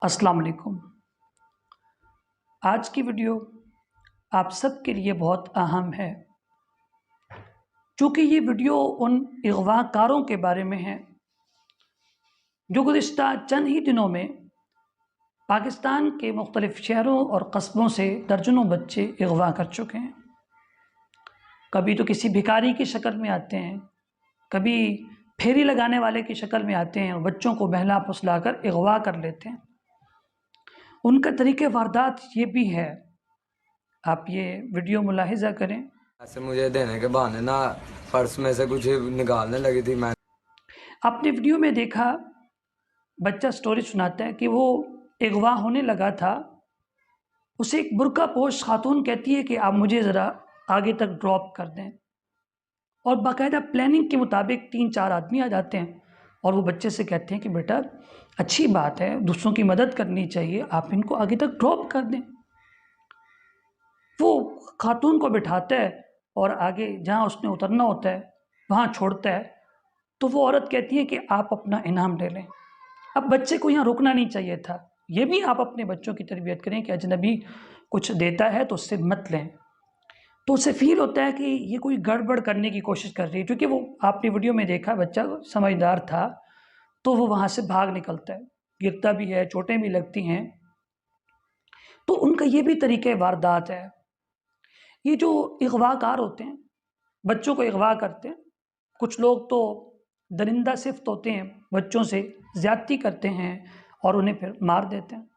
अस्सलाम वालेकुम। आज की वीडियो आप सब के लिए बहुत अहम है, चूँकि ये वीडियो उन अगवाकारों के बारे में है जो गुज़िश्ता चंद ही दिनों में पाकिस्तान के मुख्तलिफ़ शहरों और कस्बों से दर्जनों बच्चे अगवा कर चुके हैं। कभी तो किसी भिखारी की शक्ल में आते हैं, कभी फेरी लगाने वाले की शक्ल में आते हैं और बच्चों को बहला फुसला कर अगवा कर लेते हैं। उनका तरीक़े वारदात ये भी है, आप ये वीडियो मुलाहिज़ा करें। ऐसे मुझे देने के बहाने ना पर्स में से कुछ निकालने लगी थी। मैं आपने वीडियो में देखा बच्चा स्टोरी सुनाता है कि वो अगवा होने लगा था। उसे एक बुर्का पोश खातून कहती है कि आप मुझे ज़रा आगे तक ड्रॉप कर दें, और बाकायदा प्लानिंग के मुताबिक 3-4 आदमी आ जाते हैं और वो बच्चे से कहते हैं कि बेटा अच्छी बात है, दूसरों की मदद करनी चाहिए, आप इनको आगे तक ड्रॉप कर दें। वो खातून को बिठाता है और आगे जहाँ उसने उतरना होता है वहाँ छोड़ता है, तो वो औरत कहती है कि आप अपना इनाम ले लें। अब बच्चे को यहाँ रुकना नहीं चाहिए था। ये भी आप अपने बच्चों की तरबियत करें कि अजनबी कुछ देता है तो उससे मत लें, तो उसे फील होता है कि ये कोई गड़बड़ करने की कोशिश कर रही है। क्योंकि वो आपने वीडियो में देखा बच्चा समझदार था, तो वो वहाँ से भाग निकलता है, गिरता भी है, चोटें भी लगती हैं। तो उनका ये भी तरीक़े वारदात है। ये जो अगवाकार होते हैं, बच्चों को अगवा करते हैं, कुछ लोग तो दरिंदा सिफ्त होते हैं, बच्चों से ज़्यादती करते हैं और उन्हें फिर मार देते हैं,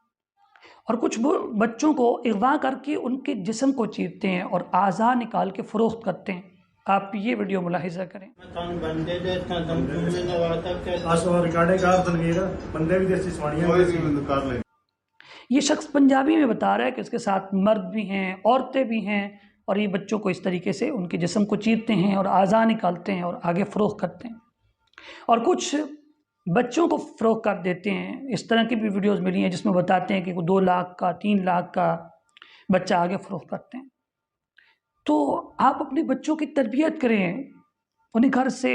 और कुछ बच्चों को अगवा करके उनके जिस्म को चीरते हैं और आज़ा निकाल के फ़रोख्त करते हैं। आप ये वीडियो मुलाहिज़ा करें। ये शख्स पंजाबी में बता रहा है कि उसके साथ मर्द भी हैं, औरतें भी हैं, और ये बच्चों को इस तरीके से उनके जिस्म को चीरते हैं और आज़ा निकालते हैं और आगे फ़रोख्त करते हैं, और कुछ बच्चों को फ़रोख्त कर देते हैं। इस तरह की भी वीडियोस मिली हैं जिसमें बताते हैं कि 2 लाख का 3 लाख का बच्चा आगे फ़रोख्त करते हैं। तो आप अपने बच्चों की तरबियत करें, उन्हें घर से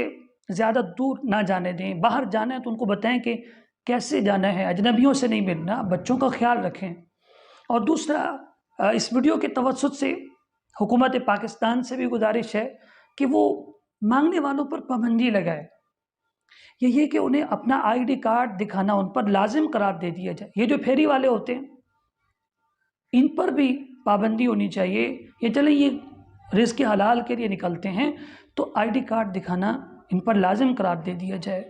ज़्यादा दूर ना जाने दें। बाहर जाना है तो उनको बताएं कि कैसे जाना है, अजनबियों से नहीं मिलना, बच्चों का ख्याल रखें। और दूसरा, इस वीडियो के तवज्जुह से हुकूमत पाकिस्तान से भी गुजारिश है कि वो मांगने वालों पर पाबंदी लगाए। ये कि उन्हें अपना ID कार्ड दिखाना उन पर लाजिम करार दे दिया जाए। ये जो फेरी वाले होते हैं इन पर भी पाबंदी होनी चाहिए। ये चले ये रिज़्क़ हलाल के लिए निकलते हैं तो ID कार्ड दिखाना इन पर लाजिम करार दे दिया जाए।